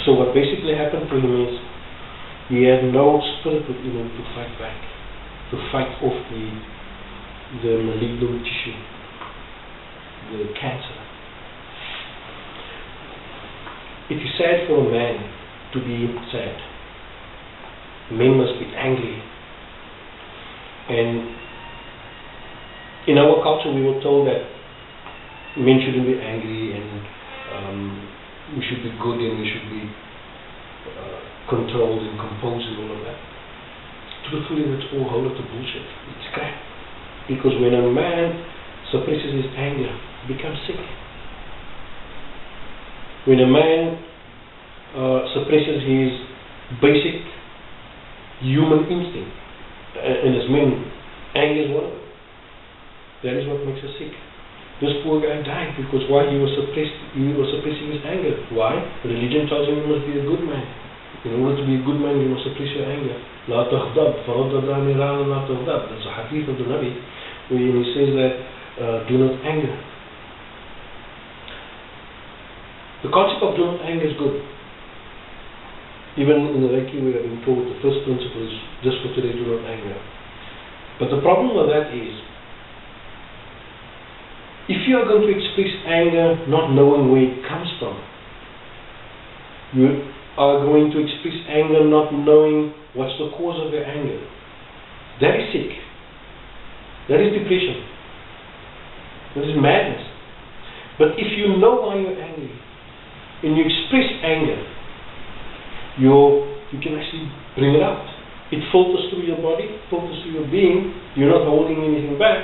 So what basically happened to him is he had no spirit within him to fight back, to fight off the malignant tissue, the cancer. It is sad for a man to be sad. Men must be angry. And in our culture we were told that men shouldn't be angry and we should be good and we should be controlled and composed and all of that. Truthfully, that's all whole lot of bullshit. It's crap. Because when a man suppresses his anger, he becomes sick. When a man suppresses his basic human instinct, and as men, anger is one of them. That is what makes us sick. This poor guy died because why? He was suppressing his anger. Why? Religion tells him you must be a good man. In order to be a good man, you must suppress your anger. لا تغضب فرد ضميرا لا تغضب. That's a hadith of the Nabi, where he says that do not anger. The concept of do not anger is good. Even in the Reiki we have been told the first principle is just for today, do not anger. But the problem with that is, if you are going to express anger not knowing where it comes from, you are going to express anger not knowing what's the cause of your anger. That is sick. That is depression. That is madness. But if you know why you're angry and you express anger, you can actually bring it out. It filters through your body, filters through your being. You're not holding anything back,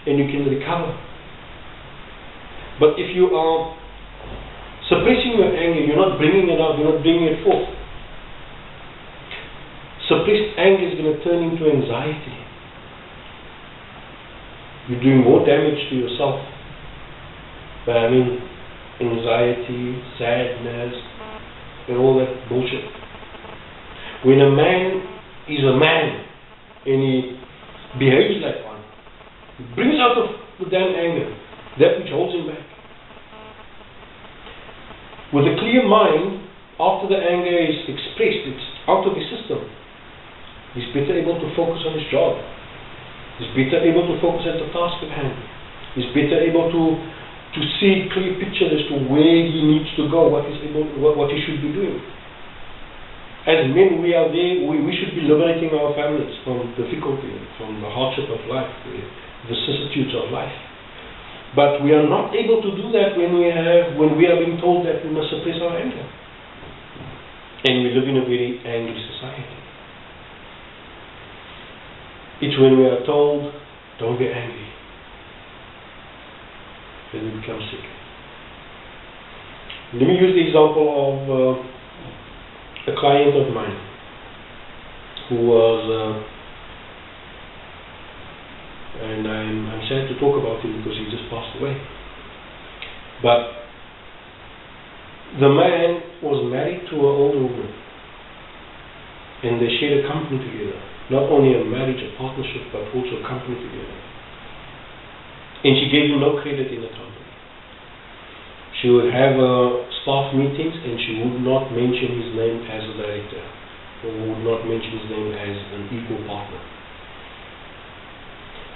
and you can recover. But if you are suppressing your anger, you're not bringing it out, you're not bringing it forth. Suppressed anger is going to turn into anxiety. You're doing more damage to yourself. But I mean, anxiety, sadness, and all that bullshit. When a man is a man and he behaves like one, he brings out of the damn anger that which holds him back. With a clear mind, after the anger is expressed, it's out of his system, he's better able to focus on his job. He's better able to focus at the task at hand. He's better able to see a clear picture as to where he needs to go, what he should be doing. As men, we are there, we should be liberating our families from difficulty, from the hardship of life, the vicissitudes of life. But we are not able to do that when we are being told that we must suppress our anger. And we live in a very angry society. It's when we are told, don't be angry, that we become sick. Let me use the example of a client of mine who was and I'm sad to talk about him because he just passed away. But the man was married to an older woman, and they shared a company together. Not only a marriage, a partnership, but also a company together. And she gave him no credit in the company. She would have staff meetings and she would not mention his name as a director, or would not mention his name as an equal partner.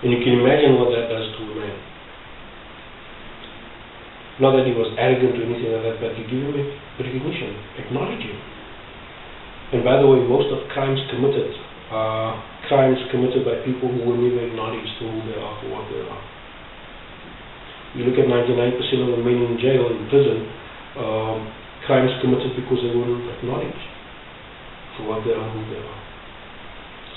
And you can imagine what that does to a man. Not that he was arrogant or anything like that, but you give him recognition, acknowledge him. And by the way, most of crimes committed are crimes committed by people who were never acknowledged for who they are, for what they are. You look at 99% of the men in jail, in prison, crimes committed because they weren't acknowledged for what they are, who they are.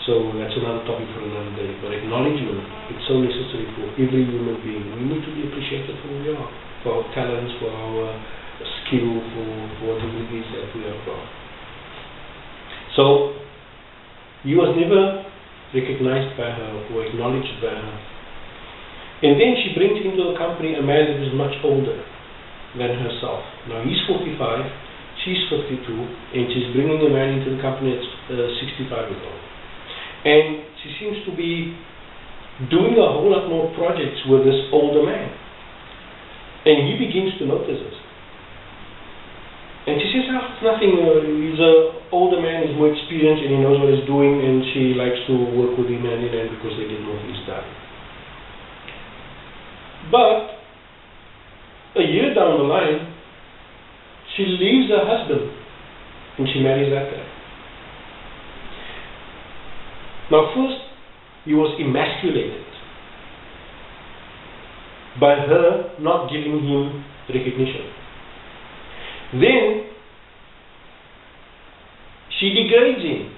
So that's another topic for another day. But acknowledgement, it's so necessary for every human being. We need to be appreciated for who we are, for our talents, for our skill, for whatever it is that we have got. So he was never recognized by her or acknowledged by her. And then she brings into the company a man that is much older than herself. Now he's 45, she's 52, and she's bringing a man into the company that's 65 years old. And she seems to be doing a whole lot more projects with this older man. And he begins to notice this. And she says, oh, it's nothing, he's an older man, he's more experienced and he knows what he's doing, and she likes to work with him hand in hand because they get more things done. But a year down the line, she leaves her husband and she marries that guy. Now first, he was emasculated by her not giving him recognition. Then she degrades him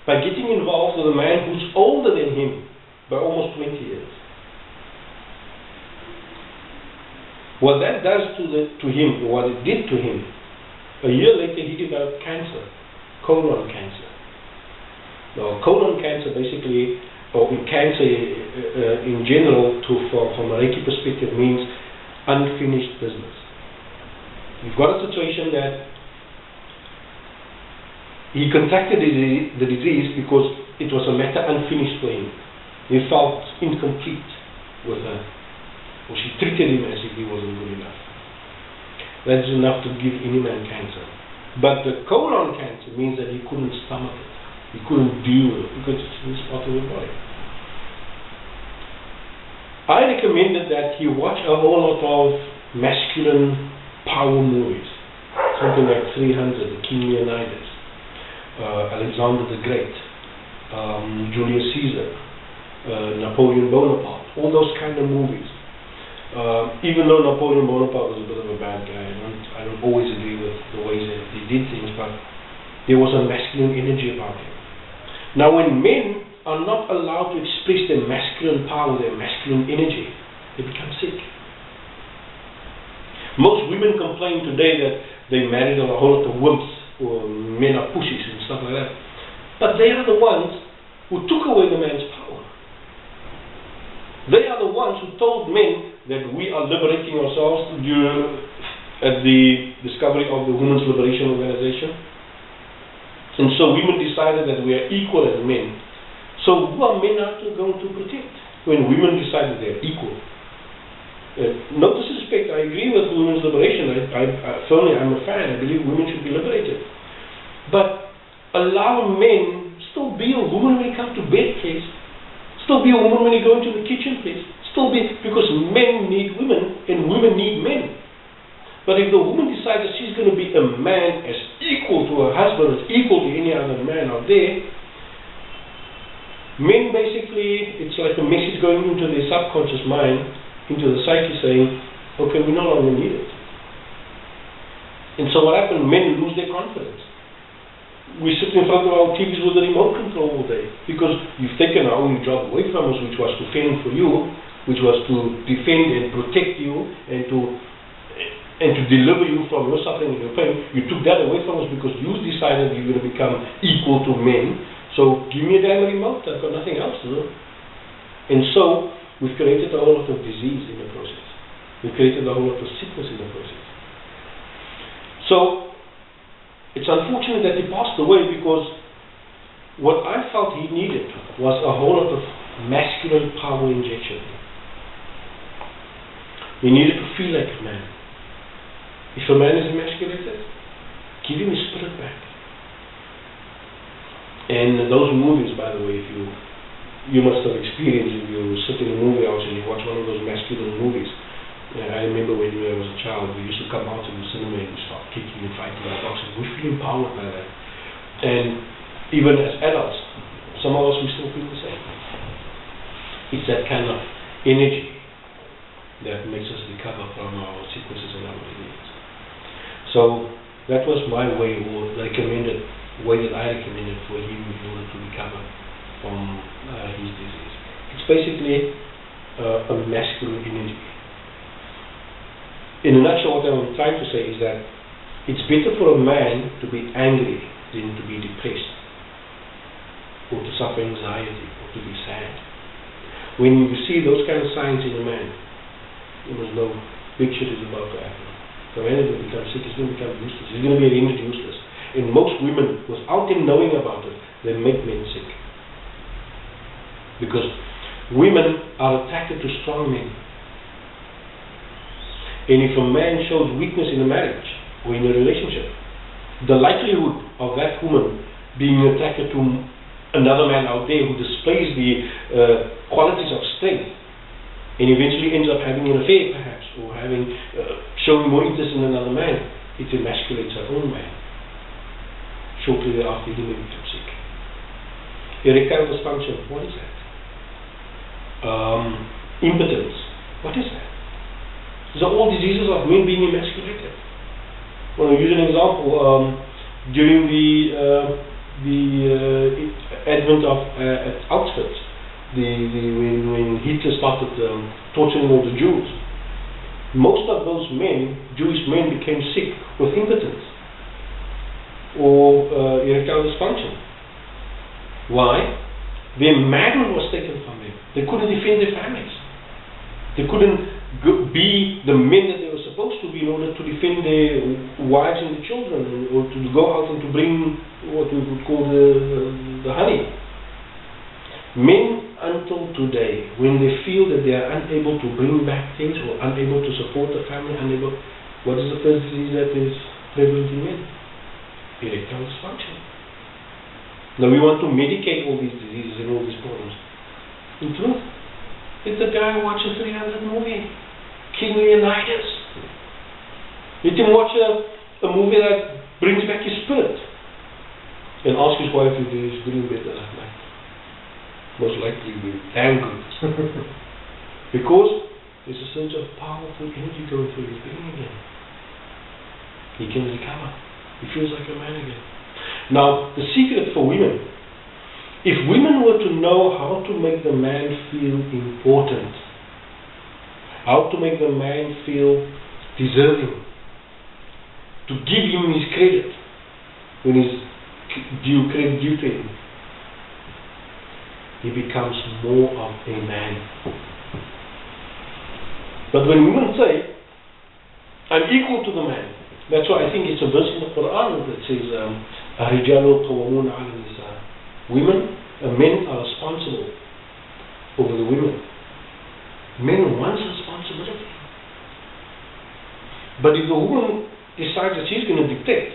by getting involved with a man who's older than him by almost 20 years. What that does to him, what it did to him, a year later he developed cancer, colon cancer. Now, colon cancer basically, or cancer in general, from a Reiki perspective, means unfinished business. You've got a situation that he contracted the disease because it was a matter unfinished for him. He felt incomplete with her, or she treated him as if he wasn't good enough. That is enough to give any man cancer. But the colon cancer means that he couldn't stomach it. He couldn't deal with it because it's part of the body. I recommended that he watch a whole lot of masculine power movies. Something like 300, the King Leonidas, Alexander the Great, Julius Caesar, Napoleon Bonaparte, all those kind of movies. Even though Napoleon Bonaparte was a bit of a bad guy, I don't always agree with the ways that he did things, but there was a masculine energy about him. Now when men are not allowed to express their masculine power, their masculine energy, they become sick. Most women complain today that they married a whole lot of wimps, or men are pussies and stuff like that. But they are the ones who took away the man's power. They are the ones who told men that we are liberating ourselves at the discovery of the Women's Liberation Organization. And so women decided that we are equal as men. So who are men are going to protect when women decide that they are equal? No disrespect, I agree with women's liberation. I'm a fan. I believe women should be liberated. But allow men still be a woman when you come to bed, please. Still be a woman when you go into the kitchen, please. Still be, because men need women and women need men. But if the woman decides that she's going to be a man as equal to her husband, as equal to any other man out there, men basically, it's like a message going into their subconscious mind, into the psyche saying, okay, we no longer need it. And so what happens? Men lose their confidence. We sit in front of our TVs with the remote control all day because you've taken our only job away from us, which was to fend for you, which was to defend and protect you and to deliver you from your suffering and your pain. You took that away from us because you decided you're going to become equal to men. So give me a damn remote, I've got nothing else to do. And so we've created a whole lot of disease in the process. We've created a whole lot of sickness in the process. So it's unfortunate that he passed away because what I felt he needed was a whole lot of masculine power injection. He needed to feel like a man. If a man is emasculated, give him his spirit back. And those movies, by the way, if you must have experienced, if you sit in a movie house and you watch one of those masculine movies. I remember when I was a child, we used to come out to the cinema and we start kicking and fighting and boxing. We feel empowered by that. And even as adults, some of us, we still feel the same. It's that kind of energy that makes us recover from our sicknesses and our diseases. So that was my way, or the way that I recommended for him in order to recover from his disease. It's basically a masculine energy. In a nutshell, what I'm trying to say is that it's better for a man to be angry than to be depressed, or to suffer anxiety, or to be sad. When you see those kind of signs in a man, you must know big shit is about to happen. The man is going to become sick, he's going to become useless, he's going to be rendered useless. And most women, without them knowing about it, they make men sick. Because women are attracted to strong men. And if a man shows weakness in a marriage, or in a relationship, the likelihood of that woman being attracted to another man out there who displays the qualities of strength and eventually ends up having an affair perhaps, or having showing more interest in another man, it emasculates her own man. Shortly thereafter he may become sick. Erectile dysfunction, what is that? Impotence, what is that? These are all diseases of men being emasculated. Well, I'll use an example. During the advent of at Auschwitz, when Hitler started torturing all the Jews, most of those men, Jewish men, became sick with impotence or erectile dysfunction. Why? Their manhood was taken from them. They couldn't defend their families. They couldn't be the men that they were supposed to be in order to defend their wives and the children, or to go out and to bring what we would call the honey. Men until today, when they feel that they are unable to bring back things or unable to support the family, what is the first disease that is prevalent in men? Erectile dysfunction. Now we want to medicate all these diseases and all these problems. In truth, it's a guy who watches 300 movie, King Leonidas. Let him watch a movie that brings back his spirit, and ask his wife if he's doing better that night. Most likely will be damn good. Because there's a surge of powerful energy going through his being again. He can recover. He feels like a man again. Now, the secret for women, if women were to know how to make the man feel important, how to make the man feel deserving, to give him his credit when his credit due to him, he becomes more of a man. But when women say, I'm equal to the man, that's why I think it's a verse in the Quran that says, الرجال قوامون على النساء. Men are responsible over the women. Men want responsibility. But if the woman decides that she's going to dictate,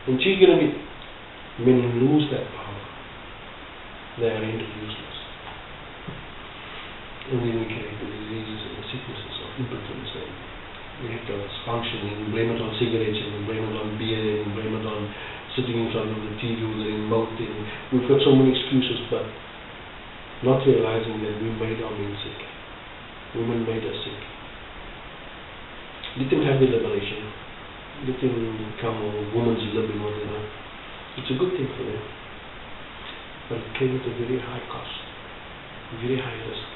and she's going to be, men lose that power. They are rendered useless. And then we carry the diseases and the sicknesses of impotence and erectile dysfunction, and we blame it on cigarettes, and we blame it on beer, and we blame it on sitting in front of the TV with a remote, and we've got so many excuses, but not realizing that we made our men sick. Women made us sick. Let them have their liberation. Let them become a woman's living, whatever. It's a good thing for them. But it came at a very high cost, very high risk.